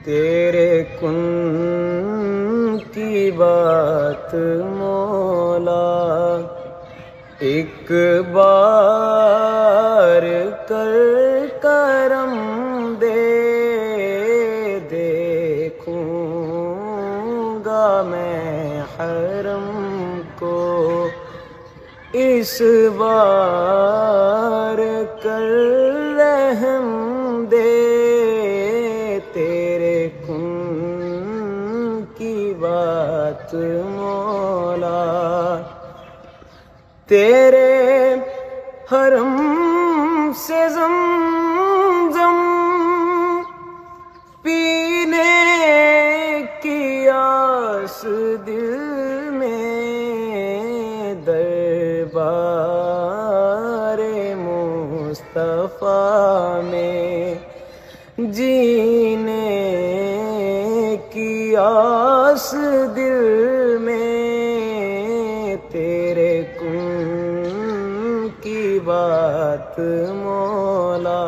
تیرے کن کی بات مولا، ایک بار کر کرم دے، دیکھوں گا میں حرم کو، اس بار کر رحم دے، تیرے کن کی بات مولا۔ تیرے حرم سے زمزم پینے کی آس دل میں، دربار مصطفیٰ میں جینے کی آس دل میں، تیرے کن کی بات مولا۔